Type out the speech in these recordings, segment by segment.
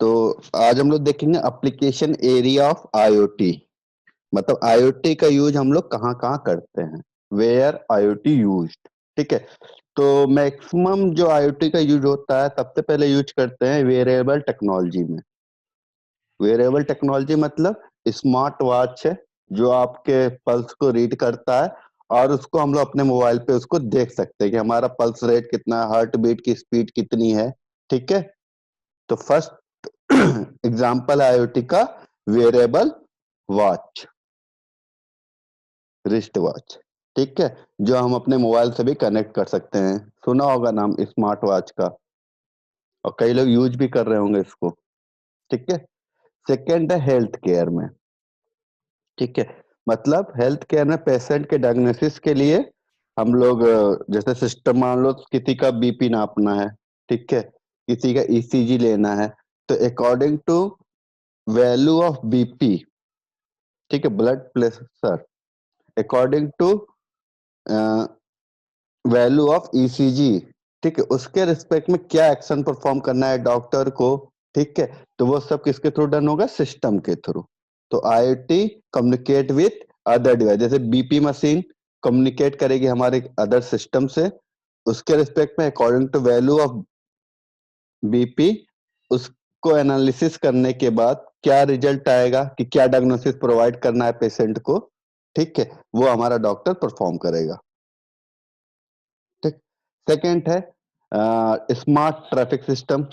तो आज हम लोग देखेंगे एप्लीकेशन एरिया ऑफ आईओटी। मतलब आईओटी का यूज हम लोग कहाँ कहाँ करते हैं, वेयर आईओटी यूज्ड। ठीक है, तो मैक्सिमम जो आईओटी का यूज होता है सबसे पहले यूज करते हैं वेरिएबल टेक्नोलॉजी में। वेरिएबल टेक्नोलॉजी मतलब स्मार्ट वॉच है जो आपके पल्स को रीड करता है और उसको हम लोग अपने मोबाइल पे उसको देख सकते हैं कि हमारा पल्स रेट कितना है, हार्ट बीट की स्पीड कितनी है। ठीक है, तो फर्स्ट एग्जांपल आईओटी का वेरिएबल वॉच, रिस्ट वॉच। ठीक है, जो हम अपने मोबाइल से भी कनेक्ट कर सकते हैं। सुना होगा नाम स्मार्ट वॉच का और कई लोग यूज भी कर रहे होंगे इसको। ठीक है, सेकेंड है हेल्थ केयर में। ठीक है, मतलब हेल्थ केयर में पेशेंट के डायग्नोसिस के लिए हम लोग जैसे सिस्टम मान लो किसी का बीपी नापना है, ठीक है, किसी का ईसीजी लेना है, तो according to value of BP, ठीक है, blood pressure, according to value of ECG, ठीक है, उसके रिस्पेक्ट में क्या एक्शन परफॉर्म करना है डॉक्टर को। ठीक है, तो वो सब किसके थ्रू डन होगा, सिस्टम के थ्रू। तो IoT communicate with other device, जैसे बीपी मशीन कम्युनिकेट करेगी हमारे अदर सिस्टम से, उसके रिस्पेक्ट में according to value of BP उसको एनालिसिस करने के बाद क्या रिजल्ट आएगा कि क्या डायग्नोसिस प्रोवाइड करना है पेशेंट को, ठीक है, वो हमारा डॉक्टर परफॉर्म करेगा। ठीक, सेकेंड है स्मार्ट ट्रैफिक सिस्टम।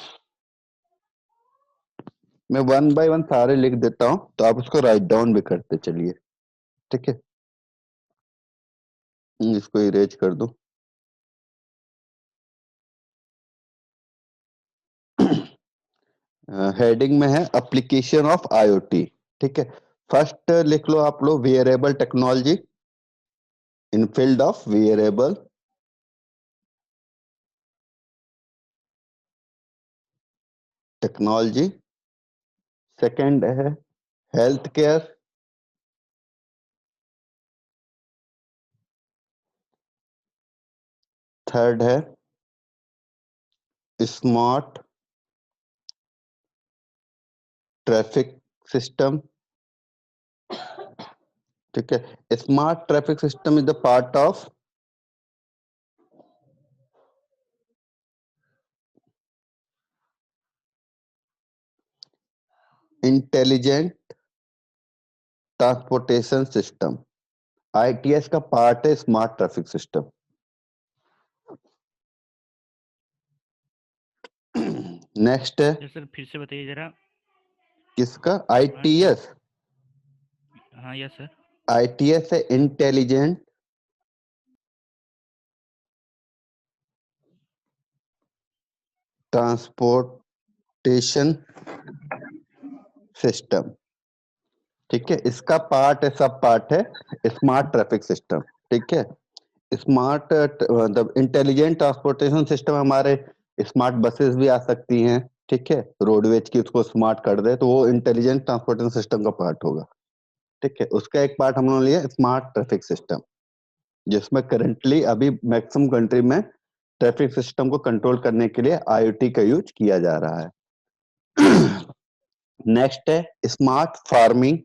मैं वन बाय वन सारे लिख देता हूं तो आप उसको राइट डाउन भी करते चलिए। ठीक है, इसको इरेज कर दो। हेडिंग में है एप्लीकेशन ऑफ आईओटी। ठीक है, फर्स्ट लिख लो आप लोग variable technology in field of variable technology. Second है हेल्थ केयर। थर्ड है स्मार्ट ट्रैफिक सिस्टम। ठीक है, smart traffic system is the part of intelligent transportation system. ITS का पार्ट है स्मार्ट ट्रैफिक सिस्टम। नेक्स्ट है सर फिर से बताइए जरा। किसका, क्या? आईटीएस। हाँ यस सर। आईटीएस है इंटेलिजेंट ट्रांसपोर्टेशन सिस्टम। ठीक है, इसका पार्ट है, सब पार्ट है स्मार्ट ट्रैफिक सिस्टम। ठीक है, स्मार्ट मतलब इंटेलिजेंट ट्रांसपोर्टेशन सिस्टम हमारे स्मार्ट बसेस भी आ सकती हैं। ठीक है, रोडवेज की उसको स्मार्ट कर दे तो वो इंटेलिजेंट ट्रांसपोर्टेशन सिस्टम का पार्ट होगा। ठीक है, उसका एक पार्ट हम लोगों ने लिया स्मार्ट ट्रैफिक सिस्टम, जिसमें करंटली अभी मैक्सिमम कंट्री में ट्रैफिक सिस्टम को कंट्रोल करने के लिए आईओटी का यूज किया जा रहा है। नेक्स्ट है smart farming.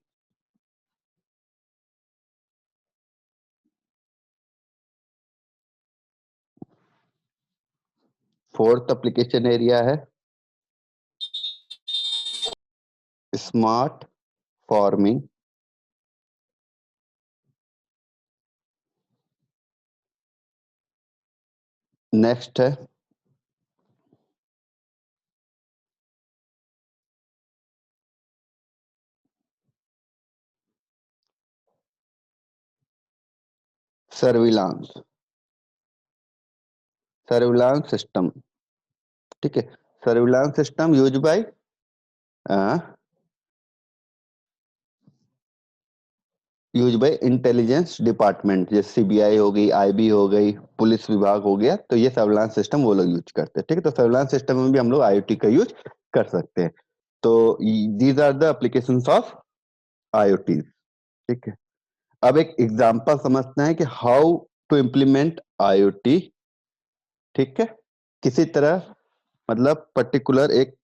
Fourth application area है स्मार्ट फार्मिंग। नेक्स्ट है सर्विलांस, सर्विलांस सिस्टम। ठीक है, surveillance system use by intelligence department, जैसे सीबीआई हो गई, आईबी हो गई, पुलिस विभाग हो गया, तो ये सर्विलांस सिस्टम वो लोग यूज करते हैं। ठीक है, तो सर्विलांस सिस्टम में भी हम लोग आईओटी का यूज कर सकते हैं। तो these are the applications of IoT. ठीक है, अब एक एग्जांपल समझते हैं कि हाउ टू इम्प्लीमेंट आईओटी। ठीक है, किसी तरह मतलब पर्टिकुलर एक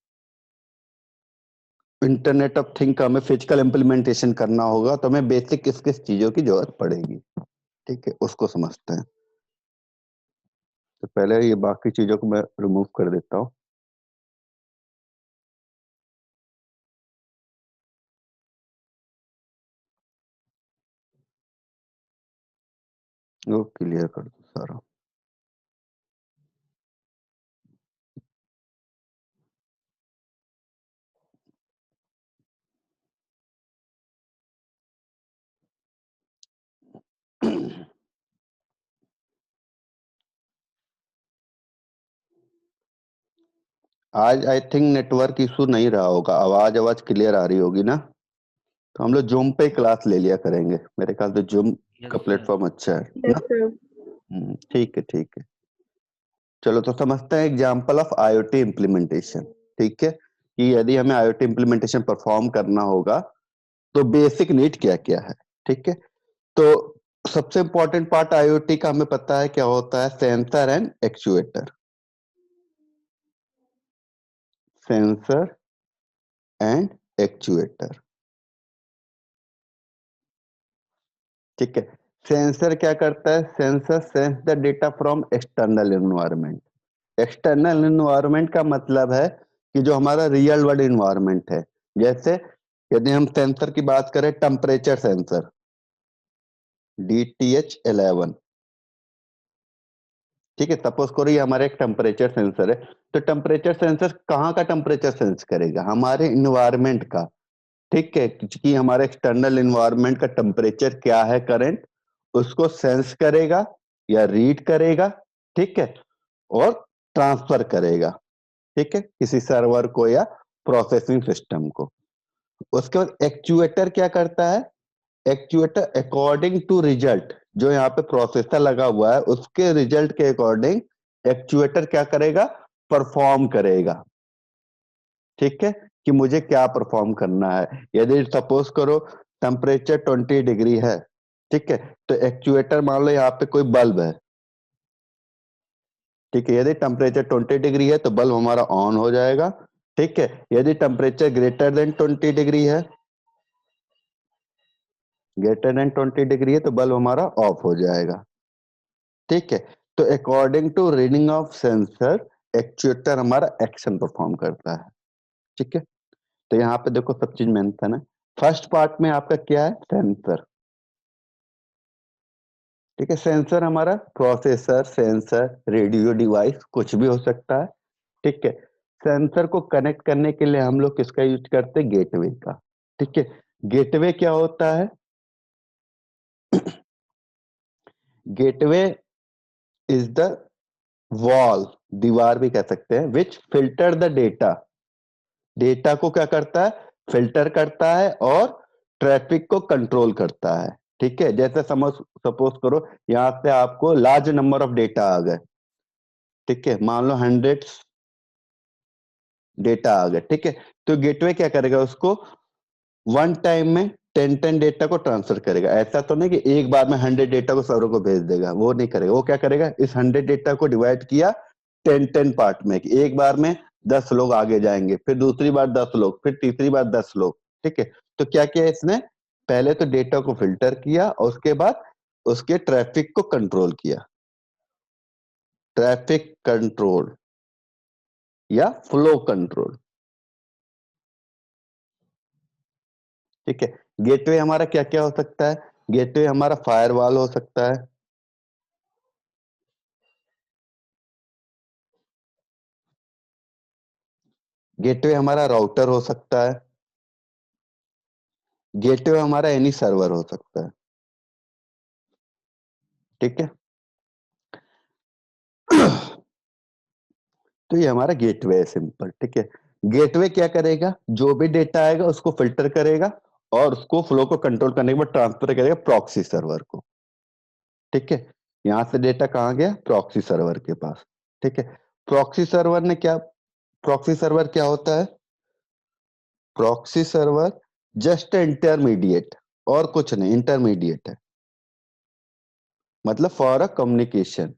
इंटरनेट ऑफ थिंग का हमें फिजिकल इम्प्लीमेंटेशन करना होगा, तो हमें बेसिक किस किस चीजों की जरूरत पड़ेगी, ठीक है, उसको समझते हैं। तो पहले ये बाकी चीजों को मैं रिमूव कर देता हूँ। वो क्लियर कर दो सारा। आज आई थिंक नेटवर्क इशू नहीं रहा होगा, आवाज आवाज क्लियर आ रही होगी ना। तो हम लोग जूम पे क्लास ले लिया करेंगे, मेरे ख्याल से जूम यस का सर। प्लेटफॉर्म अच्छा है यस ना। सर। ठीक है ठीक है। चलो तो समझते हैं एग्जांपल ऑफ आईओटी इम्प्लीमेंटेशन। ठीक है, कि यदि हमें आईओटी इम्प्लीमेंटेशन परफॉर्म करना होगा तो बेसिक नीड क्या क्या है। ठीक है, तो सबसे इंपॉर्टेंट पार्ट आईओटी का हमें पता है क्या होता है, sensor and actuator. Sensor and actuator, ठीक है। सेंसर क्या करता है, sensor sense the data from external environment. External environment का मतलब है कि जो हमारा रियल वर्ल्ड एनवायरनमेंट है। जैसे यदि हम सेंसर की बात करें, टेम्परेचर सेंसर DTH11, ठीक है, सपोज करो ये हमारा एक टेम्परेचर सेंसर है। तो टेम्परेचर सेंसर कहाँ का टेम्परेचर सेंस करेगा, हमारे इन्वायरमेंट का। ठीक है, कि हमारे एक्सटर्नल इन्वायरमेंट का टेम्परेचर क्या है करंट, उसको सेंस करेगा या रीड करेगा, ठीक है, और ट्रांसफर करेगा, ठीक है, किसी सर्वर को या प्रोसेसिंग सिस्टम को। उसके बाद एक्चुएटर क्या करता है, एक्चुएटर अकॉर्डिंग टू रिजल्ट, जो यहाँ पे प्रोसेसर लगा हुआ है उसके रिजल्ट के अकॉर्डिंग एक्चुएटर क्या करेगा, परफॉर्म करेगा। ठीक है, कि मुझे क्या परफॉर्म करना है। यदि सपोज करो टेम्परेचर 20 डिग्री है, ठीक है, तो एक्चुएटर मान लो यहाँ पे कोई बल्ब है, ठीक है, यदि टेम्परेचर 20 डिग्री है तो बल्ब हमारा ऑन हो जाएगा। ठीक है, यदि टेम्परेचर ग्रेटर देन 20 डिग्री है, ग्रेटर देन 20 डिग्री है तो बल्ब हमारा ऑफ हो जाएगा। ठीक है, तो according to reading of sensor actuator हमारा एक्शन परफॉर्म करता है। ठीक है, तो यहाँ पे देखो सब चीज मेंशन है। फर्स्ट पार्ट में आपका क्या है, सेंसर। ठीक है, सेंसर हमारा प्रोसेसर, सेंसर, रेडियो डिवाइस कुछ भी हो सकता है। ठीक है, सेंसर को कनेक्ट करने के लिए हम लोग किसका यूज करते हैं, गेटवे का। ठीक है, गेटवे क्या होता है, गेटवे इज द वॉल, दीवार भी कह सकते हैं, विच फिल्टर द डेटा। डेटा को क्या करता है, फिल्टर करता है और ट्रैफिक को कंट्रोल करता है। ठीक है, जैसे समझ सपोज करो यहाँ से आपको लार्ज नंबर ऑफ डेटा आ गए, ठीक है, मान लो 100 डेटा आ गए, ठीक है, तो गेटवे क्या करेगा, उसको वन टाइम में 10 डेटा को ट्रांसफर करेगा। ऐसा तो नहीं कि एक बार में 100 डेटा को सर्वर को भेज देगा, वो नहीं करेगा। वो क्या करेगा, इस 100 डेटा को डिवाइड किया 10 पार्ट में, कि एक बार में 10 लोग आगे जाएंगे, फिर दूसरी बार 10 लोग, फिर तीसरी बार 10 लोग। ठीक है, तो क्या किया इसने, पहले तो डेटा को फिल्टर किया और उसके बाद उसके ट्रैफिक को कंट्रोल किया। ट्रैफिक कंट्रोल या फ्लो कंट्रोल। ठीक है, गेटवे हमारा क्या क्या हो सकता है, गेटवे हमारा फायरवॉल हो सकता है, गेटवे हमारा राउटर हो सकता है, गेटवे हमारा एनी सर्वर हो सकता है। ठीक है, तो ये हमारा गेटवे है, सिंपल। ठीक है, गेटवे क्या करेगा, जो भी डेटा आएगा उसको फिल्टर करेगा और उसको फ्लो को कंट्रोल करने के बाद ट्रांसफर करेगा प्रॉक्सी सर्वर को। ठीक है, यहां से डेटा कहाँ गया, प्रॉक्सी सर्वर के पास। ठीक है, प्रॉक्सी सर्वर ने क्या, प्रॉक्सी सर्वर क्या होता है, प्रॉक्सी सर्वर जस्ट इंटरमीडिएट, और कुछ नहीं, इंटरमीडिएट है, मतलब फॉर अ कम्युनिकेशन।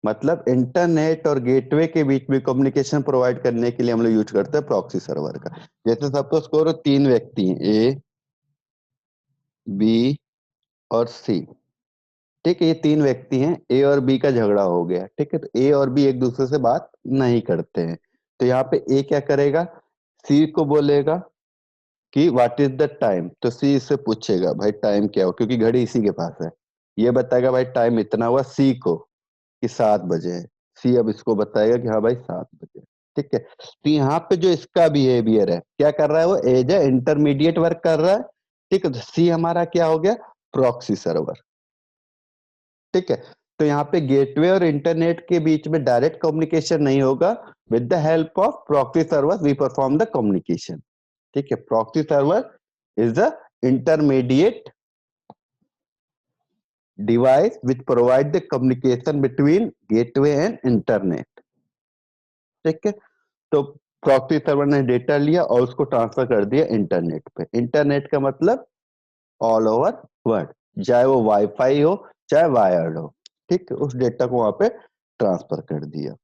मतलब इंटरनेट और गेटवे के बीच में कम्युनिकेशन प्रोवाइड करने के लिए हम लोग यूज करते हैं प्रॉक्सी सर्वर का। जैसे सपोज करो 3 व्यक्ति हैं, ए, बी और सी। ठीक है, ये 3 व्यक्ति हैं, ए और बी का झगड़ा हो गया। ठीक है, तो ए और बी एक दूसरे से बात नहीं करते हैं। तो यहाँ पे ए क्या करेगा, सी को बोलेगा कि व्हाट इज द टाइम। तो सी इससे पूछेगा भाई टाइम क्या हो, क्योंकि घड़ी इसी के पास है। ये बताएगा भाई टाइम इतना हुआ सी को कि 7 बजे है। सी अब इसको बताएगा कि हाँ भाई 7 बजे। ठीक है, तो यहाँ पे जो इसका बिहेवियर है, क्या कर रहा है वो, एज ए इंटरमीडिएट वर्क कर रहा है। ठीक है, तो सी हमारा क्या हो गया, प्रॉक्सी सर्वर। ठीक है, तो यहाँ पे गेटवे और इंटरनेट के बीच में डायरेक्ट कम्युनिकेशन नहीं होगा। With the help of proxy server we perform the communication. ठीक है, proxy server is the intermediate device which provide the communication between gateway and internet। ठीक है, तो प्रॉक्सी सर्वर ने डेटा लिया और उसको ट्रांसफर कर दिया इंटरनेट पे। इंटरनेट का मतलब ऑल ओवर वर्ल्ड, चाहे वो वाईफाई हो चाहे वायर्ड हो। ठीक है, उस डेटा को वहां पे ट्रांसफर कर दिया।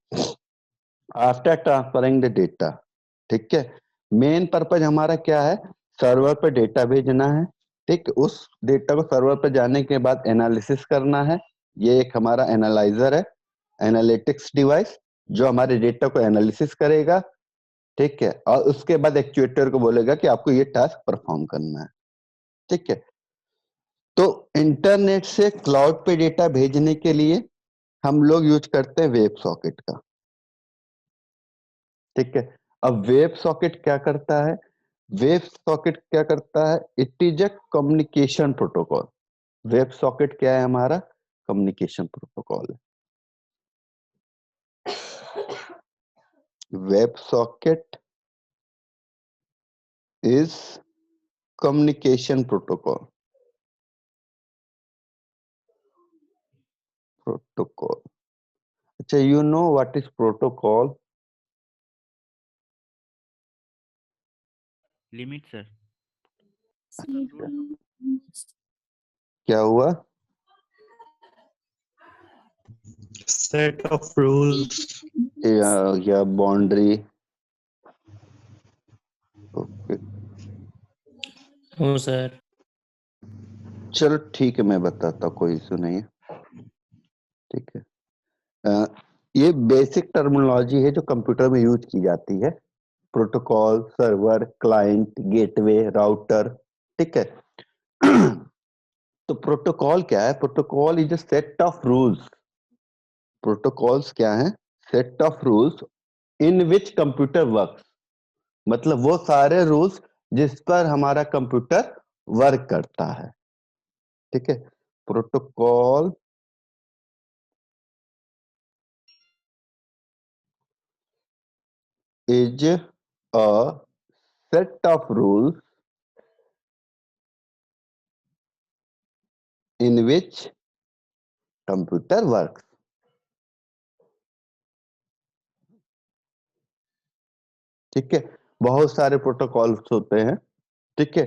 आफ्टर ट्रांसफरिंग द डेटा, ठीक है, मेन पर्पज हमारा क्या है, सर्वर पे डेटा भेजना है। ठीक, उस डेटा को सर्वर पे जाने के बाद एनालिसिस करना है। ये एक हमारा एनालाइजर है, एनालिटिक्स डिवाइस, जो हमारे डेटा को एनालिसिस करेगा। ठीक है, और उसके बाद एक्चुएटर को बोलेगा कि आपको ये टास्क परफॉर्म करना है। ठीक है, तो इंटरनेट से क्लाउड पे डेटा भेजने के लिए हम लोग यूज करते हैं वेब सॉकेट का। ठीक है, अब वेब सॉकेट क्या करता है, वेब सॉकेट क्या करता है, it is a communication protocol. Web socket क्या है हमारा, कम्युनिकेशन प्रोटोकॉल है। Web socket is communication protocol. Protocol, अच्छा, you know what is protocol? Limit sir. अच्छा, क्या हुआ? Set of rules. या बाउंड्री। Okay, Oh, sir. चलो ठीक है, मैं बताता हूँ, कोई इशू नहीं है। ठीक है, अ, ये बेसिक टर्मिनोलॉजी है जो कंप्यूटर में यूज की जाती है। Protocol, server, client, gateway, router. ठीक है, तो प्रोटोकॉल क्या है, protocol is a set of rules. Protocols क्या है, set of rules in which computer works. मतलब वो सारे रूल्स जिस पर हमारा कंप्यूटर वर्क करता है। ठीक है, protocol is a set of rules in which computer works। ठीक है, बहुत सारे प्रोटोकॉल्स होते हैं। ठीक है,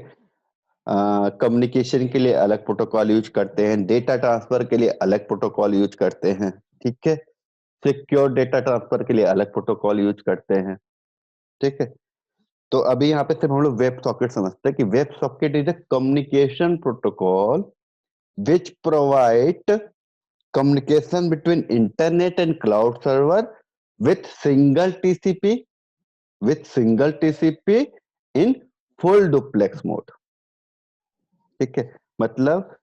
कम्युनिकेशन के लिए अलग प्रोटोकॉल यूज करते हैं, डेटा ट्रांसफर के लिए अलग प्रोटोकॉल यूज करते हैं। ठीक है, सिक्योर डेटा ट्रांसफर के लिए अलग प्रोटोकॉल यूज करते हैं। ठीक है, तो अभी यहाँ पे सिर्फ हम लोग वेब सॉकेट समझते हैं कि web socket is a communication protocol which provide communication between internet and cloud server with single TCP in full duplex mode। ठीक है, मतलब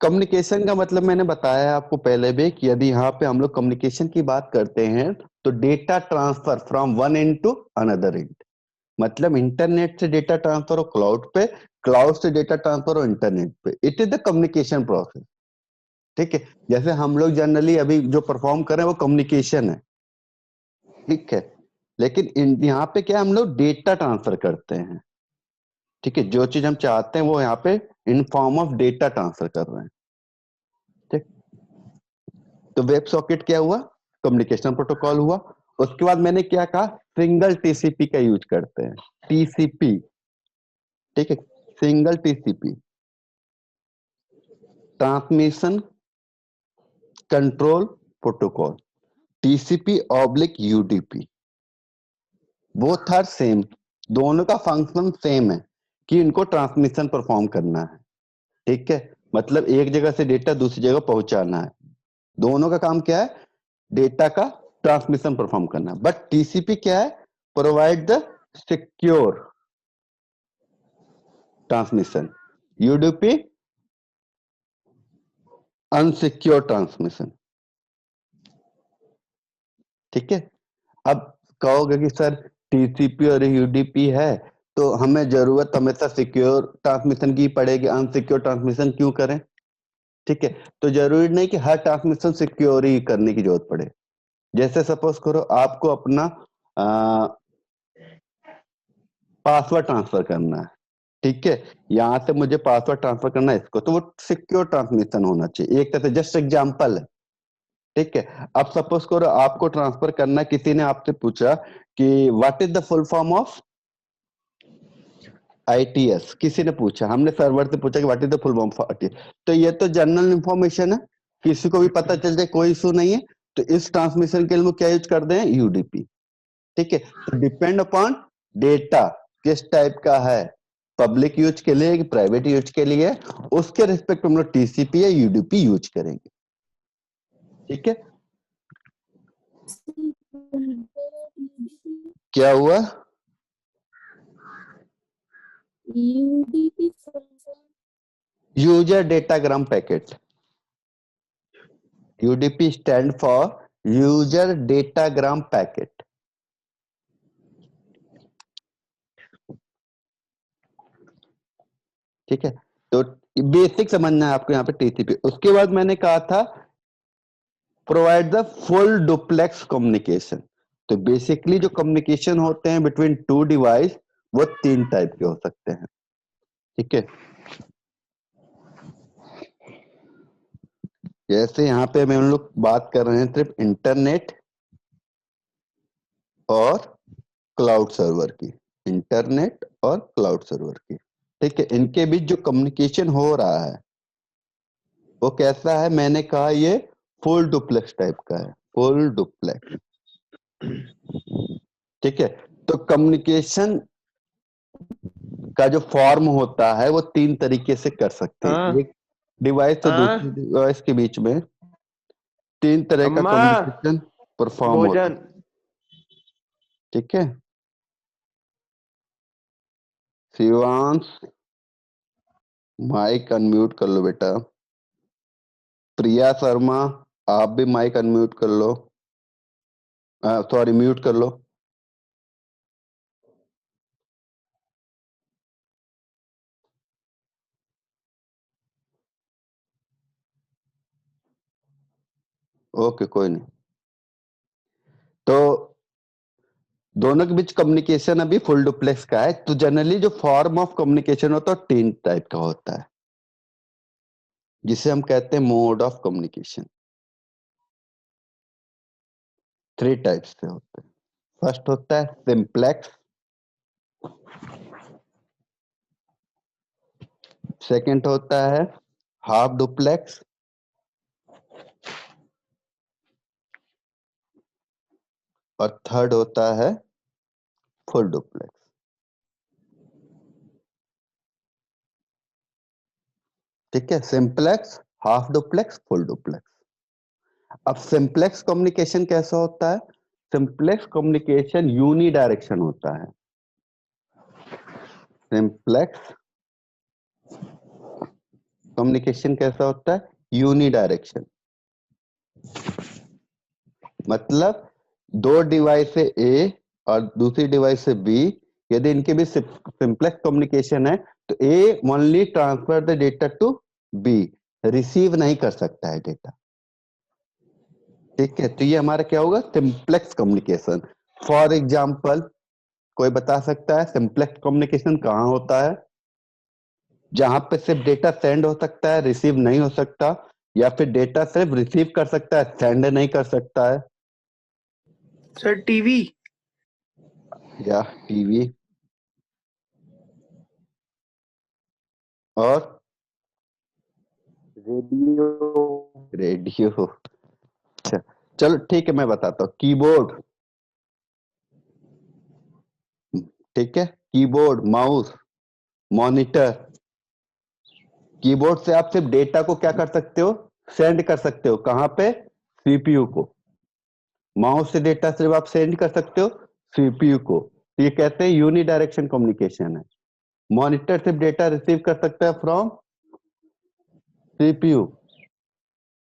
कम्युनिकेशन का मतलब मैंने बताया आपको पहले भी कि यदि यहाँ पे हम लोग कम्युनिकेशन की बात करते हैं तो data transfer from one end to another end, मतलब इंटरनेट से डेटा ट्रांसफर हो क्लाउड पे, क्लाउड से डेटा ट्रांसफर हो इंटरनेट पे, it is the communication process. ठीक है, जैसे हम लोग जनरली अभी जो परफॉर्म कर रहे हैं वो कम्युनिकेशन है। ठीक है, लेकिन यहाँ पे क्या हम लोग डेटा ट्रांसफर करते हैं। ठीक है, जो चीज हम चाहते हैं वो यहाँ पे in form of data transfer कर रहे हैं। ठीक, तो वेब सॉकेट क्या हुआ, कम्युनिकेशन प्रोटोकॉल हुआ। उसके बाद मैंने क्या कहा, सिंगल टीसीपी का यूज करते हैं, टीसीपी। ठीक है, single TCP, transmission control protocol. TCP oblique UDP, both are same, दोनों का फंक्शन सेम है कि इनको ट्रांसमिशन परफॉर्म करना है, ठीक है। मतलब एक जगह से डेटा दूसरी जगह पहुंचाना है, दोनों का काम क्या है, डेटा का ट्रांसमिशन परफॉर्म करना। बट टीसीपी क्या है, provide the secure transmission, UDP unsecure transmission, ठीक है। अब कहोगे कि सर टीसीपी और यूडीपी है तो हमें जरूरत हमेशा सिक्योर ट्रांसमिशन की पड़ेगी, अनसिक्योर ट्रांसमिशन क्यों करें, ठीक है। तो जरूरी नहीं कि हर ट्रांसमिशन सिक्योर ही करने की जरूरत पड़े। जैसे सपोज करो आपको अपना पासवर्ड ट्रांसफर करना है, ठीक है, यहां से मुझे पासवर्ड ट्रांसफर करना है इसको, तो वो सिक्योर ट्रांसमिशन होना चाहिए, एक तरह से जस्ट एग्जांपल है, ठीक है। अब सपोज करो आपको ट्रांसफर करना है, किसी ने आपसे पूछा कि what is the full form of ITS, किसी ने पूछा, हमने सर्वर से पूछा कि what is the full form of ITS, तो ये तो जनरल इंफॉर्मेशन है, किसी को भी पता चल जाए, कोई इशू नहीं है। तो इस ट्रांसमिशन के लिए क्या यूज कर दें, यूडीपी, ठीक है। तो डिपेंड अपॉन डेटा किस टाइप का है, पब्लिक यूज के लिए कि प्राइवेट यूज के लिए, उसके रिस्पेक्ट हम लोग टीसीपी या यूडीपी यूज करेंगे, ठीक है। क्या हुआ, user datagram packet, UDP stand for user datagram packet, ठीक है। तो बेसिक समझना है आपको यहाँ पे टीसीपी। उसके बाद मैंने कहा था provide the full duplex communication. तो बेसिकली जो कम्युनिकेशन होते हैं बिटवीन टू डिवाइस वो तीन टाइप के हो सकते हैं, ठीक है। जैसे यहाँ पे हम लोग बात कर रहे हैं सिर्फ इंटरनेट और क्लाउड सर्वर की, इंटरनेट और क्लाउड सर्वर की, ठीक है। इनके बीच जो कम्युनिकेशन हो रहा है वो कैसा है, मैंने कहा ये फुल डुप्लेक्स टाइप का है, फुल डुप्लेक्स, ठीक है। तो कम्युनिकेशन का जो फॉर्म होता है वो तीन तरीके से कर सकते हाँ हैं, एक डिवाइस से दूसरे हाँ डिवाइस के बीच में तीन तरह का अम्मा कम्युनिकेशन परफॉर्म होता भोजन। है, ठीक है। शिवांश माइक अनम्यूट कर लो बेटा, प्रिया शर्मा आप भी माइक अनम्यूट कर लो, सॉरी म्यूट कर लो। ओके कोई नहीं। तो दोनों के बीच कम्युनिकेशन अभी फुल डुप्लेक्स का है। तो जनरली जो फॉर्म ऑफ कम्युनिकेशन होता है तीन टाइप का होता है, जिसे हम कहते हैं mode of communication, three types से होते हैं। फर्स्ट होता है सिंप्लेक्स, सेकंड होता है हाफ डुप्लेक्स, और थर्ड होता है फुल डुप्लेक्स, ठीक है। Simplex, half duplex, full duplex. अब सिंप्लेक्स कम्युनिकेशन कैसा होता है, सिंप्लेक्स कम्युनिकेशन यूनी डायरेक्शन होता है, सिंप्लेक्स कम्युनिकेशन कैसा होता है, यूनी डायरेक्शन, मतलब दो डिवाइस से ए और दूसरी डिवाइस से बी, यदि इनके बीच सिंप्लेक्स कम्युनिकेशन है तो A only transfer the data to B, receive नहीं कर सकता है डेटा, ठीक है। तो ये हमारा क्या होगा, सिंप्लेक्स कम्युनिकेशन। फॉर एग्जाम्पल कोई बता सकता है सिंप्लेक्स कम्युनिकेशन कहाँ होता है, जहां पे सिर्फ डेटा सेंड हो सकता है, रिसीव नहीं हो सकता, या फिर डेटा सिर्फ रिसीव कर सकता है, सेंड नहीं कर सकता है, सर टीवी। या टीवी, और रेडियो। रेडियो, अच्छा। चलो ठीक है, मैं बताता हूँ। कीबोर्ड, ठीक है, कीबोर्ड, माउस, मॉनिटर। कीबोर्ड से आप सिर्फ डेटा को क्या कर सकते हो, सेंड कर सकते हो, कहां पे, सीपीयू को। माउस से डेटा सिर्फ आप सेंड कर सकते हो सीपीयू को, तो ये कहते हैं यूनी डायरेक्शन कम्युनिकेशन है। मॉनिटर सिर्फ डेटा रिसीव कर सकता है फ्रॉम सीपीयू,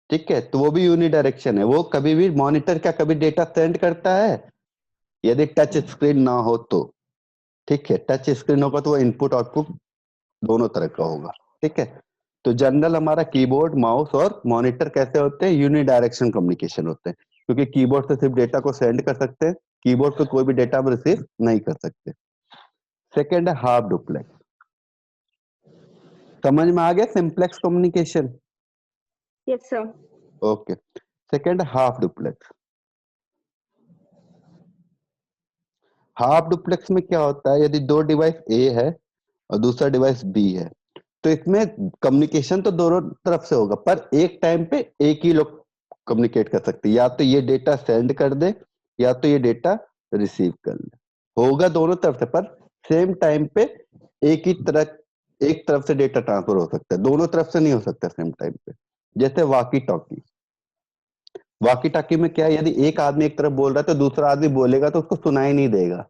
ठीक है, तो वो भी यूनी डायरेक्शन है। वो कभी भी मॉनिटर क्या कभी डेटा सेंड करता है, यदि टच स्क्रीन ना हो तो, ठीक है। टच स्क्रीन होगा तो वो इनपुट आउटपुट दोनों तरह का होगा, ठीक है। तो जनरल हमारा कीबोर्ड, माउस और मॉनिटर कैसे होते हैं, यूनी डायरेक्शन कम्युनिकेशन होते हैं, क्योंकि कीबोर्ड से सिर्फ डेटा को सेंड कर सकते हैं, कीबोर्ड पे कोई भी डेटा हम रिसीव नहीं कर सकते। सेकेंड है हाफ डुप्लेक्स। समझ में आ गया simplex communication? Yes sir. Okay. Second half duplex. Half duplex में क्या होता है, यदि दो डिवाइस ए है और दूसरा डिवाइस बी है, तो इसमें कम्युनिकेशन तो दोनों तरफ से होगा, पर एक टाइम पे एक ही लोग कम्युनिकेट कर सकते हैं, या तो ये डेटा सेंड कर दे या तो ये डेटा रिसीव कर ले, होगा दोनों तरफ से, पर सेम टाइम पे एक तरफ से डेटा ट्रांसफर हो सकता है, दोनों तरफ से नहीं हो सकता सेम टाइम पे। जैसे वाकी टॉकी, वाकी टॉकी में क्या है, यदि एक आदमी एक तरफ बोल रहा है तो दूसरा आदमी बोलेगा तो उसको सुनाई नहीं देगा,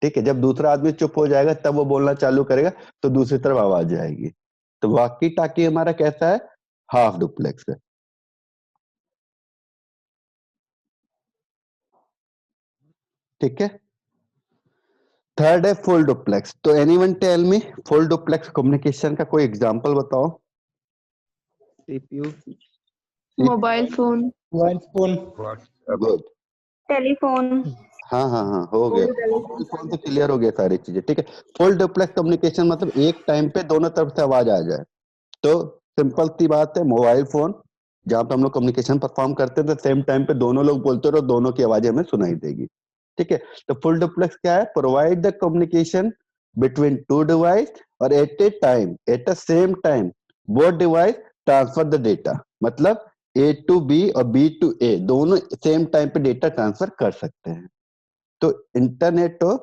ठीक है। जब दूसरा आदमी चुप हो जाएगा तब वो बोलना चालू करेगा तो दूसरी तरफ आवाज जाएगी। तो वाकी टाकी हमारा कैसा है, हाफ डुप्लेक्स है, ठीक है। थर्ड है फुल डुप्लेक्स। तो anyone tell me full duplex communication का कोई एग्जांपल बताओ। CPU, mobile phone, mobile phone, good, telephone, हाँ हाँ हाँ, हो गया, मोबाइल फोन से क्लियर हो गया सारी चीजें, ठीक है। फुल डुप्लेक्स कम्युनिकेशन मतलब एक टाइम पे दोनों तरफ से आवाज आ जाए। तो सिंपल सी बात है, मोबाइल फोन जहां पे हम लोग कम्युनिकेशन परफॉर्म करते हैं तो सेम टाइम पे दोनों लोग बोलते रहो, दोनों की आवाजें हमें सुनाई देगी, ठीक है। तो फुल डुप्लेक्स क्या है, provide the communication between two device और at a time, at the same time both device transfer the data, मतलब ए टू बी और बी टू ए दोनों सेम टाइम पे डेटा ट्रांसफर कर सकते हैं। तो इंटरनेट और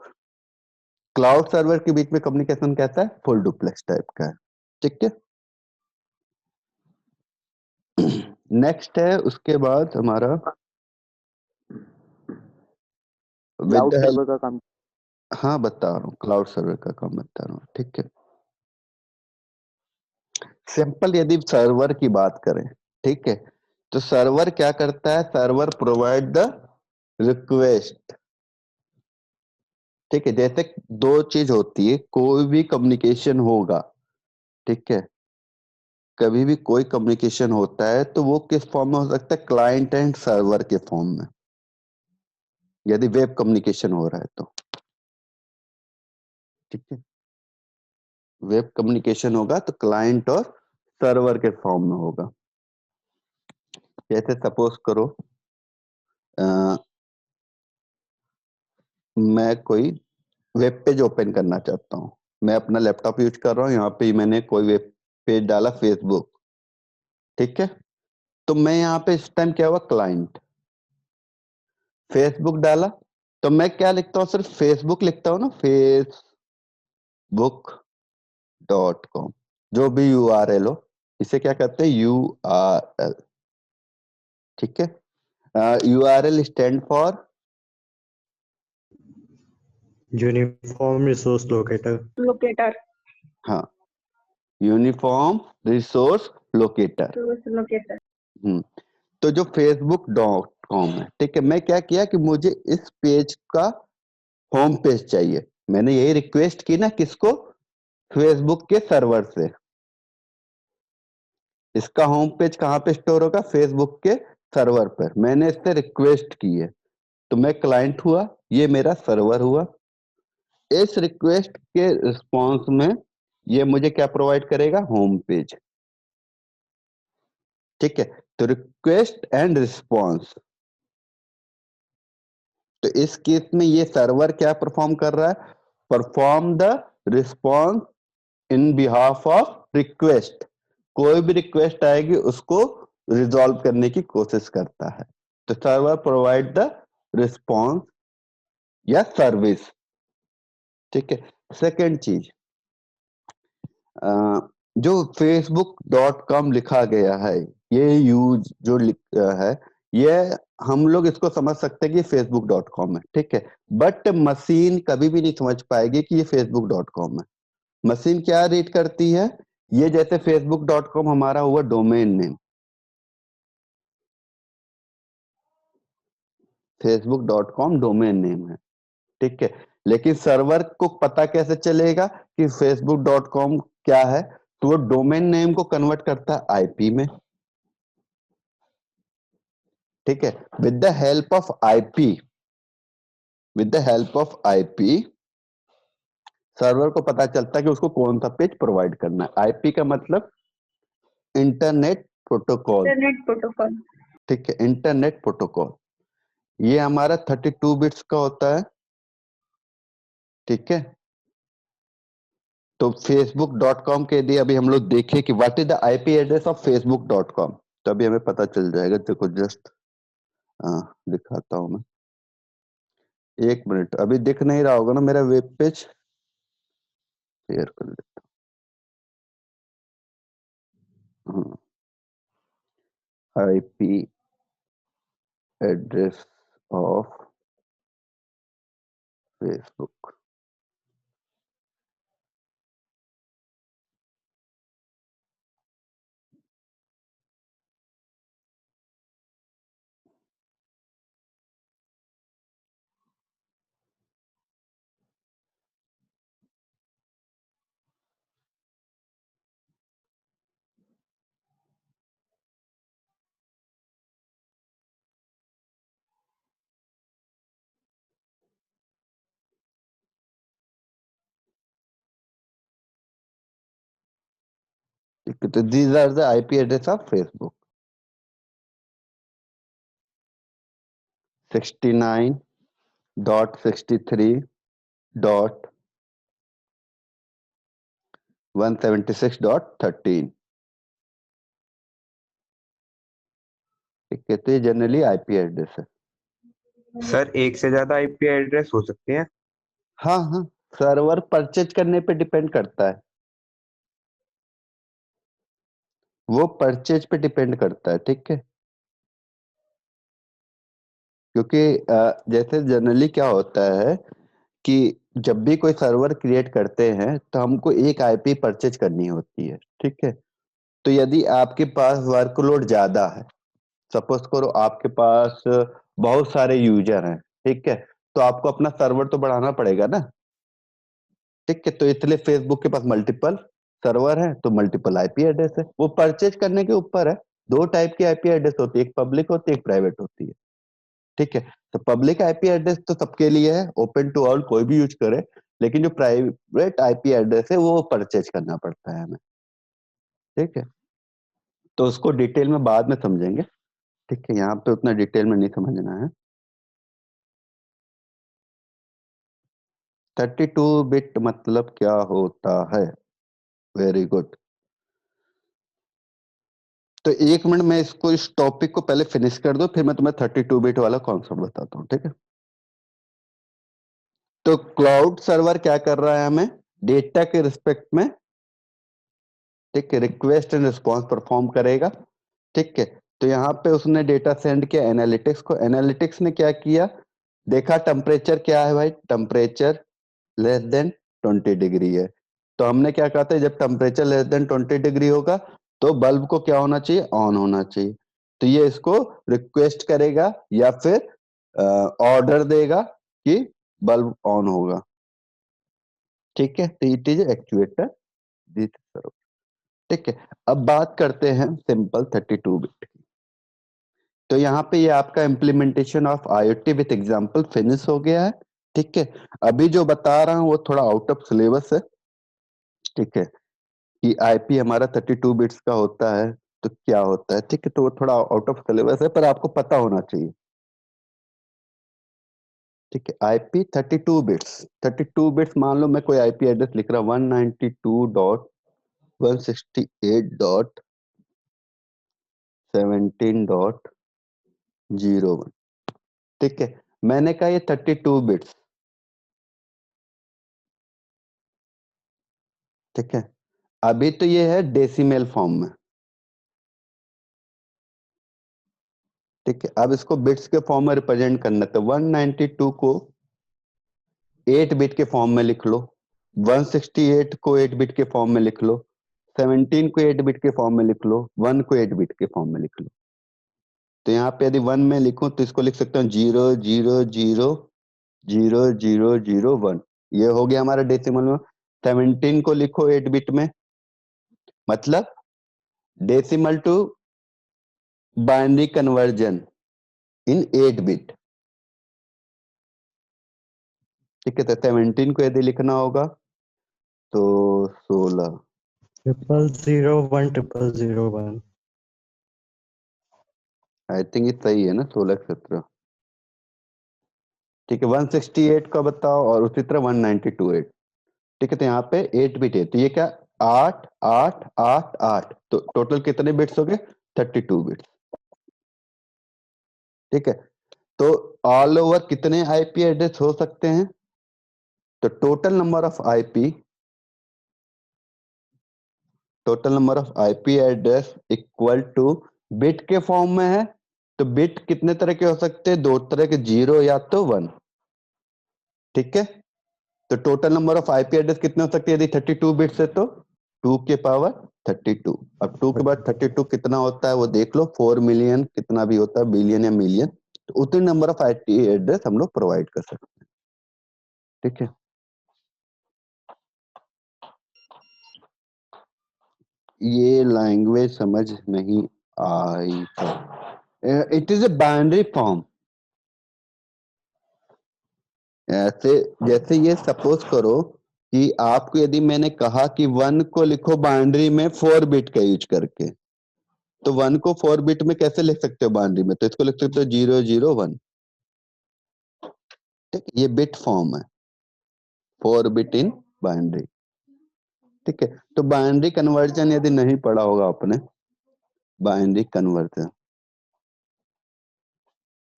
क्लाउड सर्वर के बीच में कम्युनिकेशन कैसा है, फुल डुप्लेक्स टाइप का है, ठीक है। नेक्स्ट है उसके बाद हमारा क्लाउड सर्वर का काम। हाँ बता रहा हूँ, क्लाउड सर्वर का काम बता रहा हूँ, ठीक है। सिंपल यदि सर्वर की बात करें, ठीक है, तो सर्वर क्या करता है, सर्वर प्रोवाइड द रिक्वेस्ट, ठीक है। जैसे दो चीज होती है, कोई भी कम्युनिकेशन होगा, ठीक है, कभी भी कोई कम्युनिकेशन होता है तो वो किस फॉर्म में हो सकता है, क्लाइंट एंड सर्वर के फॉर्म में, यदि वेब कम्युनिकेशन हो रहा है तो, ठीक है। वेब कम्युनिकेशन होगा तो क्लाइंट और सर्वर के फॉर्म में होगा। जैसे सपोज करो मैं कोई वेब पेज ओपन करना चाहता हूँ, मैं अपना लैपटॉप यूज कर रहा हूँ, यहाँ पे मैंने कोई वेब पेज डाला फेसबुक, ठीक है। तो मैं यहाँ पे इस टाइम क्या हुआ, क्लाइंट फेसबुक डाला, तो मैं क्या लिखता हूँ, सिर्फ फेसबुक लिखता हूँ ना, facebook.com, जो भी URL हो, इसे क्या कहते हैं, URL, ठीक है। URL stand for uniform resource locator. Locator, हाँ, यूनिफॉर्म रिसोर्स लोकेटर। लोकेटर। तो जो facebook.com है, ठीक है, मैं क्या किया कि मुझे इस पेज का होम पेज चाहिए, मैंने यही रिक्वेस्ट की ना, किसको, फेसबुक के सर्वर से। इसका होम पेज कहाँ पे स्टोर होगा, फेसबुक के सर्वर पर, मैंने इससे रिक्वेस्ट की है, तो मैं क्लाइंट हुआ, ये मेरा सर्वर हुआ। इस रिक्वेस्ट के रिस्पॉन्स में ये मुझे क्या प्रोवाइड करेगा, होम पेज, ठीक है। तो रिक्वेस्ट एंड रिस्पॉन्स, तो इस केस में ये सर्वर क्या परफॉर्म कर रहा है, perform the response in behalf of request, कोई भी रिक्वेस्ट आएगी उसको रिजॉल्व करने की कोशिश करता है, तो सर्वर प्रोवाइड द रिस्पॉन्स या सर्विस। ठीक है। सेकेंड चीज, जो facebook.com लिखा गया है, ये यूज जो है, ये हम लोग इसको समझ सकते हैं कि facebook.com है। ठीक है। बट मशीन कभी भी नहीं समझ पाएगी कि ये facebook.com है। मशीन क्या रीड करती है, ये जैसे facebook.com हमारा हुआ domain name, facebook.com domain name है। ठीक है। लेकिन सर्वर को पता कैसे चलेगा कि facebook.com क्या है, तो वो डोमेन नेम को कन्वर्ट करता है आईपी में। ठीक है। With the help of IP, with the help of IP server को पता चलता है कि उसको कौन सा पेज प्रोवाइड करना है। आईपी का मतलब इंटरनेट प्रोटोकॉल। Internet protocol. ठीक है, इंटरनेट प्रोटोकॉल। ये हमारा 32 बिट्स का होता है। ठीक है। तो facebook.com के लिए अभी हम लोग देखें कि what is the IP address of facebook.com, तो अभी हमें पता चल जाएगा। देखो जस्ट दिखाता हूं मैं, एक मिनट। अभी दिख नहीं रहा होगा ना मेरा वेब पेज, शेयर कर लेता हूं। IP address of Facebook. ठीक है, तो these are the IP address of Facebook. 69.63.176.13। ठीक है, तो ये जनरली आईपी एड्रेस है। सर एक से ज्यादा आईपी एड्रेस हो सकते हैं? हाँ हाँ, सर्वर परचेज करने पे डिपेंड करता है, वो परचेज पे डिपेंड करता है। ठीक है। क्योंकि जैसे जनरली क्या होता है कि जब भी कोई सर्वर क्रिएट करते हैं तो हमको एक आईपी परचेज करनी होती है। ठीक है। तो यदि आपके पास वर्कलोड ज्यादा है, सपोज करो आपके पास बहुत सारे यूजर हैं, ठीक है, तो आपको अपना सर्वर तो बढ़ाना पड़ेगा ना। ठीक है। तो इसलिए फेसबुक के पास मल्टीपल सर्वर है, तो मल्टीपल आईपी एड्रेस है। वो परचेज करने के ऊपर है। दो टाइप की आईपी एड्रेस होती है, एक पब्लिक होती है, एक प्राइवेट होती है। ठीक है। तो पब्लिक आईपी एड्रेस तो सबके लिए है, ओपन टू ऑल, कोई भी यूज करे। लेकिन जो प्राइवेट आईपी एड्रेस है वो परचेज करना पड़ता है हमें। ठीक है। तो उसको डिटेल में बाद में समझेंगे। ठीक है, यहाँ पे उतना डिटेल में नहीं समझना है। 32 बिट मतलब क्या होता है? Very good. तो एक मिनट मैं इसको, इस टॉपिक को पहले फिनिश कर दो, फिर मैं तुम्हें 32 बिट वाला कॉन्सेप्ट बताता हूँ। ठीक है। तो क्लाउड सर्वर क्या कर रहा है हमें, डेटा के रिस्पेक्ट में, ठीक है, रिक्वेस्ट एंड रिस्पॉन्स परफॉर्म करेगा। ठीक है। तो यहाँ पे उसने डेटा सेंड किया एनालिटिक्स को। एनालिटिक्स ने क्या किया, देखा टेम्परेचर क्या है भाई, टेम्परेचर लेस देन 20 डिग्री है। तो हमने क्या कहा था, जब टेम्परेचर लेस देन 20 डिग्री होगा तो बल्ब को क्या होना चाहिए, ऑन होना चाहिए। तो ये इसको रिक्वेस्ट करेगा या फिर ऑर्डर देगा कि बल्ब ऑन होगा। ठीक है। तो इट इज एक्चुएटर दिस। ठीक है। अब बात करते हैं सिंपल 32 बिट की। तो यहाँ पे ये आपका implementation of IoT with example finish हो गया है। ठीक है। अभी जो बता रहा हूँ वो थोड़ा आउट ऑफ सिलेबस है। ठीक है, कि आईपी हमारा 32 बिट्स का होता है तो क्या होता है। ठीक है, तो वो थोड़ा आउट ऑफ सिलेबस है, पर आपको पता होना चाहिए। ठीक है, आईपी 32 बिट्स। 32 बिट्स मान लो मैं कोई आईपी एड्रेस लिख रहा हूँ 192.168.17. 01। ठीक है, मैंने कहा ये 32 बिट्स। ठीक है, अभी तो ये है डेसिमल फॉर्म में। ठीक है, अब इसको बिट्स के फॉर्म में रिप्रेजेंट करना है, तो 192 को 8 बिट के फॉर्म में लिख लो, 168 को 8 बिट के फॉर्म में लिख लो, 17 को 8 बिट के फॉर्म में लिख लो, 1 को 8 बिट के फॉर्म में लिख लो। तो यहाँ पे यदि 1 में लिखूं तो इसको लिख सकता हूँ 0000001। ये हो गया हमारा डेसिमल में। 17 को लिखो 8 बिट में, मतलब decimal to binary conversion in 8 bit. ठीक है, तो 17 को यदि लिखना होगा तो 16, 00010001। आई थिंक ये सही है ना, 16 ठीक है। 168 का बताओ और उसी तरह 192 ठीक है, तो यहाँ पे 8 बिट है, तो ये क्या 8 8 8 8, तो टोटल कितने बिट्स हो गए 32 बिट्स। ठीक है, तो ऑल ओवर कितने आईपी एड्रेस हो सकते हैं, तो total number of IP address equal two bit के फॉर्म में है, तो बिट कितने तरह के हो सकते हैं, 2 तरह के, 0 या तो 1। ठीक है, तो total number of IP address कितने हो सकते हैं, यदि 32 बिट्स है तो 2 के पावर 32। अब 2 के बाद 32 कितना होता है वो देख लो, 4 मिलियन कितना भी होता है, बिलियन या मिलियन, तो उतने नंबर ऑफ आईपी एड्रेस हम लोग प्रोवाइड कर सकते हैं। ठीक है, ये लैंग्वेज समझ नहीं आई तो it is a binary form. ऐसे जैसे ये सपोज करो कि आपको यदि मैंने कहा कि 1 को लिखो बाइनरी में 4 बिट का यूज करके, तो 1 को 4 बिट में कैसे लिख सकते हो बाइनरी में, तो इसको लिख सकते हो 001। ठीक है, ये बिट फॉर्म है, 4 बिट इन बाइनरी। ठीक है, तो बाइनरी कन्वर्जन यदि नहीं पढ़ा होगा आपने, बाइनरी कन्वर्जन,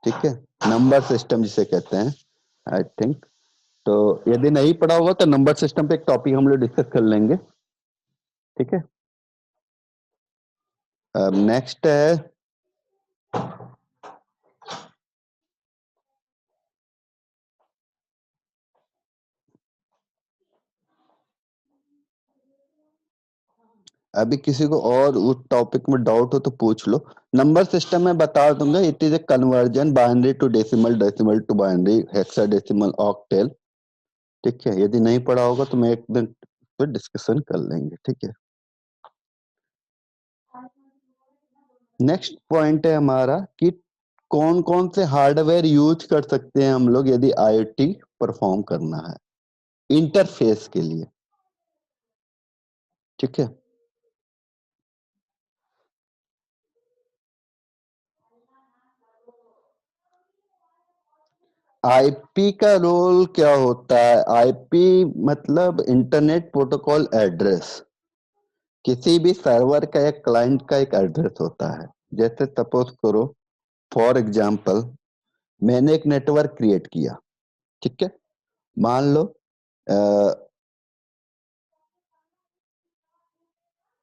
ठीक है, नंबर सिस्टम जिसे कहते हैं आई थिंक, तो यदि नहीं पढ़ा होगा तो नंबर सिस्टम पे एक टॉपिक हम लोग डिस्कस कर लेंगे। ठीक है, अब नेक्स्ट है अभी किसी को और उस टॉपिक में डाउट हो तो पूछ लो। नंबर सिस्टम में बता दूंगा, it is a conversion binary to decimal, decimal to binary, hexadecimal, octal. ठीक है, यदि नहीं पढ़ा होगा तो मैं एक दिन पे डिस्कशन कर लेंगे। ठीक है, नेक्स्ट पॉइंट है हमारा कि कौन कौन से हार्डवेयर यूज कर सकते हैं हम लोग यदि आईओटी परफॉर्म करना है इंटरफेस के लिए। ठीक है, आईपी का रोल क्या होता है, आईपी मतलब इंटरनेट प्रोटोकॉल एड्रेस, किसी भी सर्वर का या क्लाइंट का एक एड्रेस होता है। जैसे सपोज करो फॉर एग्जांपल मैंने एक नेटवर्क क्रिएट किया। ठीक है, मान लो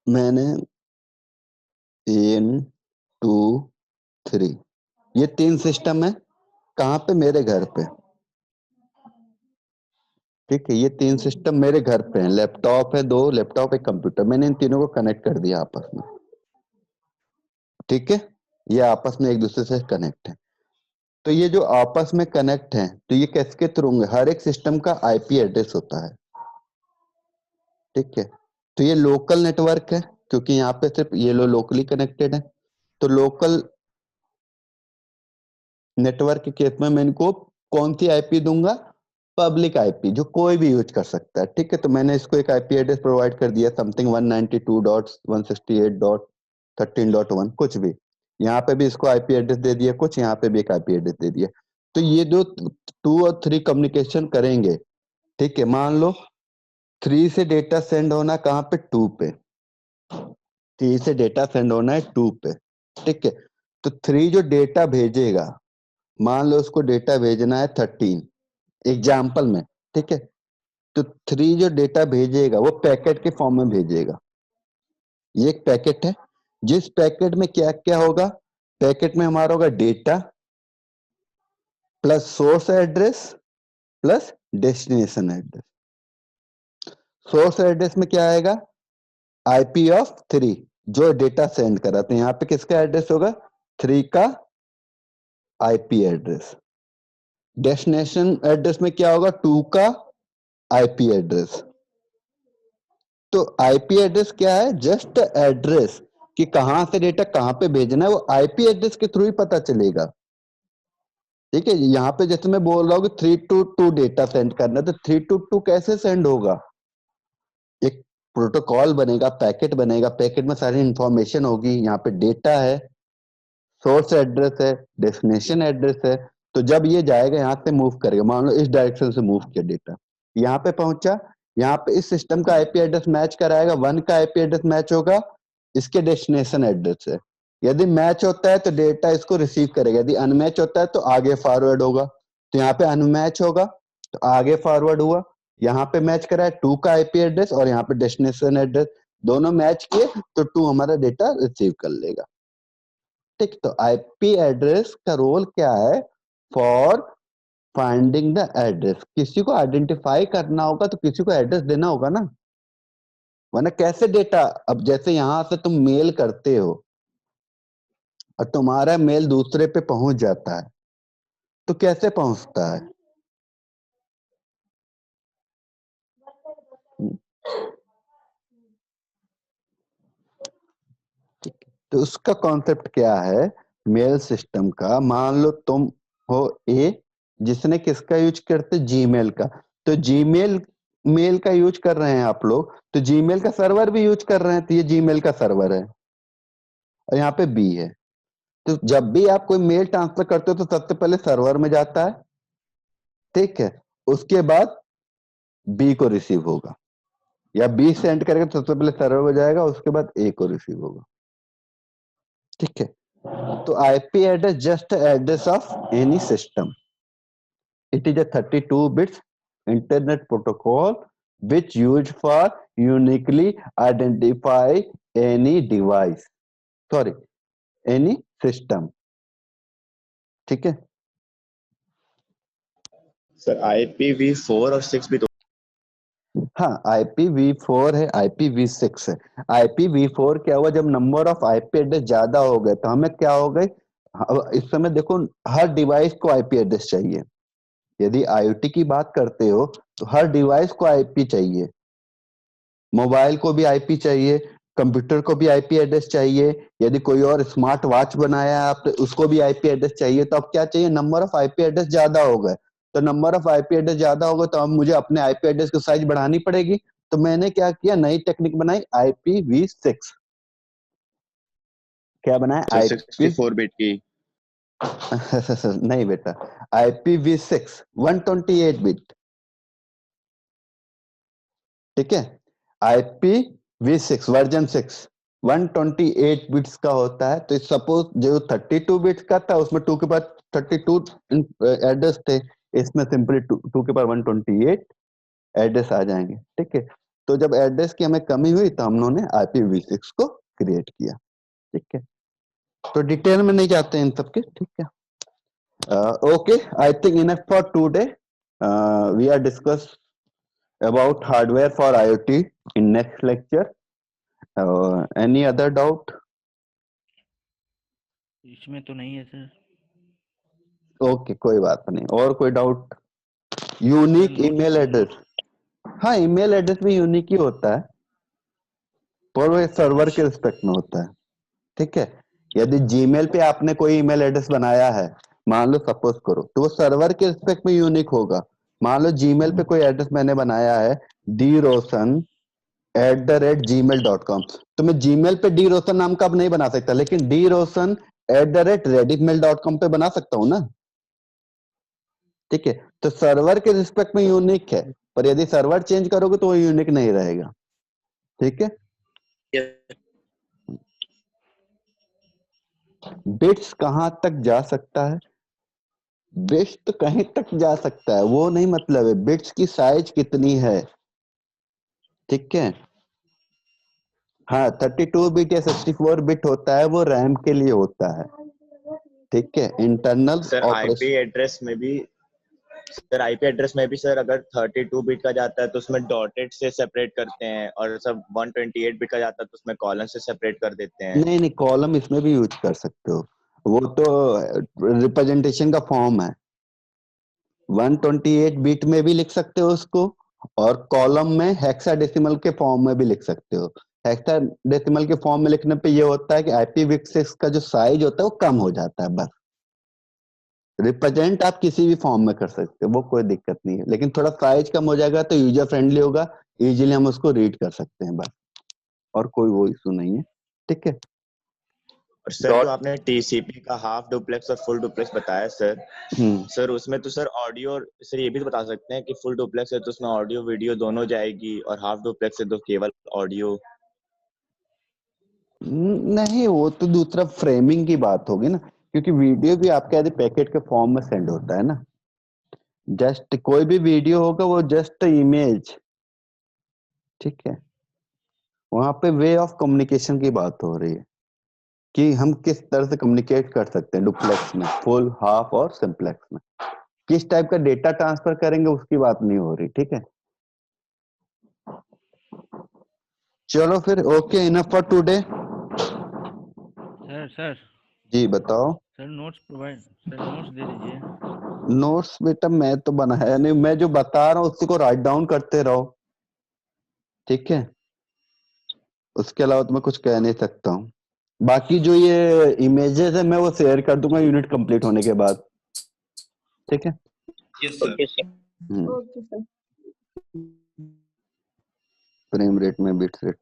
मैंने 1 2 3 ये 3 सिस्टम है, कहाँ पे, मेरे घर पे। ठीक है, ये 3 सिस्टम मेरे घर पे हैं, लैपटॉप है, 2 लैपटॉप, एक कंप्यूटर, मैंने इन तीनों को कनेक्ट कर दिया आपस में। ठीक है, ये आपस में एक दूसरे से कनेक्ट है। तो ये जो आपस में कनेक्ट है, तो ये किसके थ्रू होंगे, हर एक सिस्टम का आईपी एड्रेस होता है। ठीक है, तो ये लोकल नेटवर्क है क्योंकि यहाँ पे सिर्फ ये लोग लोकली कनेक्टेड है। तो लोकल नेटवर्क के केस में मैं इनको कौन सी आईपी दूंगा, पब्लिक आईपी, जो कोई भी यूज कर सकता है। ठीक है, तो मैंने इसको एक आईपी एड्रेस प्रोवाइड कर दिया, समथिंग 192.168.13.1 कुछ भी। यहाँ पे भी इसको आईपी एड्रेस दे दिया कुछ, यहाँ पे भी एक आईपी एड्रेस दे दिया। तो ये जो 2 और 3 कम्युनिकेशन करेंगे, ठीक है, मान लो 3 से डेटा सेंड होना कहाँ पे, 2 पे, 3 से डेटा सेंड होना है 2 पे। ठीक है, तो 3 जो डेटा भेजेगा, मान लो उसको डेटा भेजना है 13 एग्जाम्पल में, ठीक है, तो 3 जो डेटा भेजेगा वो पैकेट के फॉर्म में भेजेगा। ये एक पैकेट है, जिस पैकेट में क्या क्या होगा, पैकेट में हमारा होगा data plus source address plus destination address. Source address में क्या आएगा, आईपी ऑफ 3 जो डेटा सेंड करा, तो यहाँ पे किसका एड्रेस होगा, 3 का आईपी एड्रेस। डेस्टिनेशन एड्रेस में क्या होगा, 2 का आईपी एड्रेस। तो आईपी एड्रेस क्या है, जस्ट एड्रेस कि कहां से डेटा कहां पे भेजना है, वो आईपी एड्रेस के थ्रू ही पता चलेगा। ठीक है, यहाँ पे जैसे मैं बोल रहा हूँ कि 3 to 2 डेटा सेंड करना है, तो 3 to 2 कैसे सेंड होगा, एक प्रोटोकॉल बनेगा, पैकेट बनेगा, पैकेट में सारी इंफॉर्मेशन होगी, यहाँ पे डेटा है, सोर्स एड्रेस है, डेस्टिनेशन एड्रेस है। तो जब ये जाएगा यहाँ से मूव करेगा, मान लो इस डायरेक्शन से मूव किया डेटा, यहाँ पे पहुंचा, यहाँ पे इस सिस्टम का आईपी एड्रेस मैच कराएगा, 1 का आईपी एड्रेस मैच होगा इसके डेस्टिनेशन एड्रेस से। यदि मैच होता है तो डेटा इसको रिसीव करेगा, यदि अनमैच होता है तो आगे फॉरवर्ड होगा। तो यहाँ पे अनमैच होगा तो आगे फॉरवर्ड हुआ, यहाँ पे मैच करा है 2 का आईपी एड्रेस और यहाँ पे डेस्टिनेशन एड्रेस, दोनों मैच किए तो 2 हमारा डेटा रिसीव कर लेगा। ठीक, तो आईपी एड्रेस का रोल क्या है, फॉर फाइंडिंग द एड्रेस। किसी को आइडेंटिफाई करना होगा तो किसी को एड्रेस देना होगा ना, वरना कैसे डेटा, अब जैसे यहां से तुम मेल करते हो और तुम्हारा मेल दूसरे पे पहुंच जाता है, तो कैसे पहुंचता है, तो उसका कॉन्सेप्ट क्या है मेल सिस्टम का। मान लो तुम हो ए, जिसने किसका यूज करते, जीमेल का, तो जीमेल मेल का यूज कर रहे हैं आप लोग, तो जीमेल का सर्वर भी यूज कर रहे हैं, तो ये जीमेल का सर्वर है और यहाँ पे बी है। तो जब भी आप कोई मेल ट्रांसफर करते हो तो सबसे पहले सर्वर में जाता है, ठीक है, उसके बाद बी को रिसीव होगा, या बी सेंड करेगा तो सबसे पहले सर्वर में जाएगा, उसके बाद ए को रिसीव होगा। ठीक है, तो IP address just address of any system, it is a 32 bits internet protocol which used for uniquely identify any device, sorry, any system। ठीक है, सर IPv4 और 6 भी तो हाँ IPv4 है, IPv6 है। IPv4 क्या हुआ, जब नंबर ऑफ आईपी एड्रेस ज्यादा हो गए तो हमें क्या हो गई, इस समय देखो हर डिवाइस को आईपी एड्रेस चाहिए। यदि आईओटी की बात करते हो तो हर डिवाइस को आईपी चाहिए, मोबाइल को भी आईपी चाहिए, कंप्यूटर को भी आईपी एड्रेस चाहिए, यदि कोई और स्मार्ट वॉच बनाया है आपने उसको भी आईपी एड्रेस चाहिए। तो अब क्या चाहिए, नंबर ऑफ आईपी एड्रेस ज्यादा हो गए, तो नंबर ऑफ आईपी एड्रेस ज्यादा हो गए तो अब मुझे अपने आईपी एड्रेस की साइज बढ़ानी पड़ेगी। तो मैंने क्या किया, नई टेक्निक बनाई, IPv6। क्या बनाया, सर आईपी 64 बिट की नहीं बेटा, IPv6 128 बिट। ठीक है, IPv6 वर्जन 6 128 बिट्स का होता है। तो सपोज जो 32 बिट्स का था उसमें 2 के बाद 32 एड्रेस थे, इसमें सिंपली 2 के बाद 128 एड्रेस आ जाएंगे। ठीक है, तो जब एड्रेस की हमें कमी हुई तो हम लोगों ने IPv6 को क्रिएट किया। ठीक है, तो डिटेल में नहीं जाते इन सबके। ठीक है, okay, I think enough for today, we are discuss about hardware for IoT in next lecture. Any other doubt? इसमें तो नहीं है सर। Okay, कोई बात नहीं। और कोई डाउट? यूनिक ईमेल एड्रेस, हाँ ईमेल एड्रेस भी यूनिक ही होता है, पर वो सर्वर के रिस्पेक्ट में होता है। ठीक है, यदि जीमेल पे आपने कोई ईमेल एड्रेस बनाया है, मान लो सपोज करो, तो वो सर्वर के रिस्पेक्ट में यूनिक होगा। मान लो जीमेल पे कोई एड्रेस मैंने बनाया है drosan@gmail.com, तो मैं जीमेल पे डी रोशन नाम का अब नहीं बना सकता, लेकिन drosan@rediffmail.com पे बना सकता हूं ना। ठीक है, तो सर्वर के रिस्पेक्ट में यूनिक है, पर यदि सर्वर चेंज करोगे तो वो यूनिक नहीं रहेगा। ठीक है, बिट्स कहाँ तक जा सकता है? बिट्स तो कहीं तक जा सकता है, वो नहीं मतलब है, बिट्स की साइज कितनी है, ठीक है। हाँ 32 बिट या 64 बिट होता है, वो रैम के लिए होता है, ठीक है, internal sir operation. IP address में भी सर अगर 32 बिट का जाता है तो उसमें डॉटेड से सेपरेट करते हैं, और सब 128 बिट का जाता है तो उसमें कॉलन से सेपरेट कर देते हैं। नहीं नहीं, कॉलम इसमें भी यूज कर सकते हो, वो तो रिप्रेजेंटेशन का फॉर्म है। 128 बिट में भी लिख सकते हो उसको, और कॉलम में हेक्साडेसिमल के फॉर्म में भी लिख सकते हो। हेक्साडेसिमल के फॉर्म में लिखने पे ये होता है कि IPv6 का जो साइज होता है वो कम हो जाता है, बस। रिप्रेजेंट आप किसी भी फॉर्म में कर सकते हो, वो कोई दिक्कत नहीं है, लेकिन थोड़ा साइज कम हो जाएगा तो यूजर फ्रेंडली होगा, इजीली हम उसको रीड कर सकते हैं, बस, और कोई वो इशू नहीं है, ठीक है। और सर जो आपने टीसीपी का हाफ डुप्लेक्स और फुल डुप्लेक्स बताया सर उसमें तो सर ऑडियो, सर ये भी तो बता सकते हैं कि फुल डुप्लेक्स है तो उसमें ऑडियो वीडियो दोनों जाएगी, और हाफ डुप्लेक्स है तो केवल ऑडियो। नहीं, वो तो दूसरा फ्रेमिंग की बात होगी ना, क्योंकि वीडियो भी आपके यदि पैकेट के फॉर्म में सेंड होता है ना, जस्ट कोई भी वीडियो होगा वो जस्ट इमेज, ठीक है। वहां पे वे ऑफ कम्युनिकेशन की बात हो रही है कि हम किस तरह से कम्युनिकेट कर सकते हैं डुप्लेक्स में, फुल, हाफ और सिंप्लेक्स में, किस टाइप का डेटा ट्रांसफर करेंगे उसकी बात नहीं हो रही, ठीक है। चलो फिर, okay, enough for today. Sir जी बताओ। सर नोट्स दे दीजिए। नोट्स बेटा मैं तो बनाया नहीं, मैं जो बता रहा हूँ उसी को राइट डाउन करते रहो, ठीक है, उसके अलावा तो मैं कुछ कह नहीं सकता हूँ। बाकी जो ये इमेजेस है मैं वो शेयर कर दूंगा यूनिट कंप्लीट होने के बाद, ठीक है। Okay sir. फ्रेम रेट में बिट्स रेट,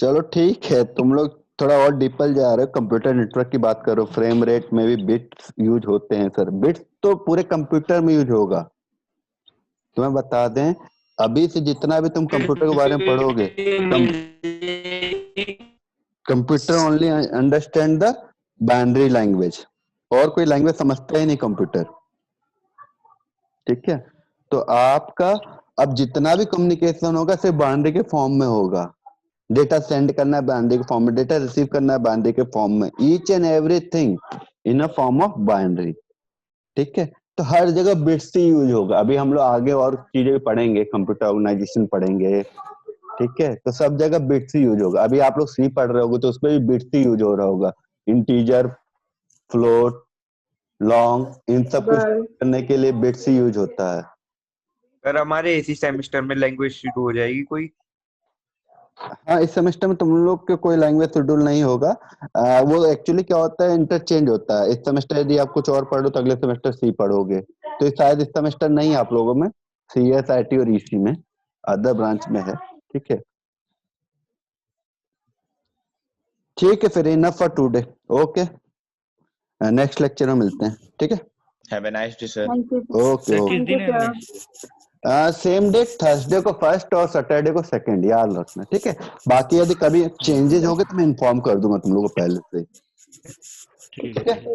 चलो ठीक है, तुम लोग थोड़ा और डीपल जा रहे हो, कंप्यूटर नेटवर्क की बात करो, फ्रेम रेट में भी बिट्स यूज होते हैं सर, बिट्स तो पूरे कंप्यूटर में यूज होगा। तुम्हें बता दें, अभी से जितना भी तुम कंप्यूटर के बारे में पढ़ोगे, computer only understand the binary language, और कोई लैंग्वेज समझता ही नहीं कंप्यूटर, ठीक है। तो आपका अब जितना भी कम्युनिकेशन होगा सिर्फ बाइनरी के फॉर्म में होगा, डेटा सेंड करना है बाइनरी के फॉर्म में, डेटा रिसीव करना है बाइनरी के फॉर्म में, each and everything in a form of binary, ठीक है। तो हर जगह बिट्स ही यूज होगा। अभी हम लोग आगे और चीजें पढ़ेंगे, कंप्यूटर ऑर्गेनाइजेशन पढ़ेंगे, ठीक है, तो सब जगह बिट्स ही यूज होगा। अभी आप लोग सी पढ़ रहे होगे तो उसमें भी बिट्स ही यूज हो रहा होगा, इंटीजर, फ्लोट, लॉन्ग, इन सब कुछ करने के लिए बिट्स ही यूज होता है। सर हमारे इसी सेमेस्टर में लैंग्वेज शुरू हो जाएगी कोई? हाँ, इस सेमेस्टर में तुम लोग के कोई लैंग्वेज शेड्यूल नहीं होगा, वो एक्चुअली क्या होता है, इंटरचेंज होता है। इस सेमेस्टर यदि आप कुछ और पढ़ो तो अगले सेमेस्टर सी पढ़ोगे, तो शायद इस सेमेस्टर नहीं आप लोगों में, CS, IT और EC में, अदर ब्रांच में है, ठीक है। ठीक है फिर, enough for today, okay, next lecture में मिलते हैं, ठीक है। Have a nice day sir. Okay sir okay. किस दिन है नेक्स्ट? सेम डेट, थर्सडे को फर्स्ट और सैटरडे को सेकंड, याद रखना, ठीक है। बाकी यदि कभी चेंजेस हो गए तो मैं इन्फॉर्म कर दूंगा तुम लोगों को पहले से, ठीक ठीक है है।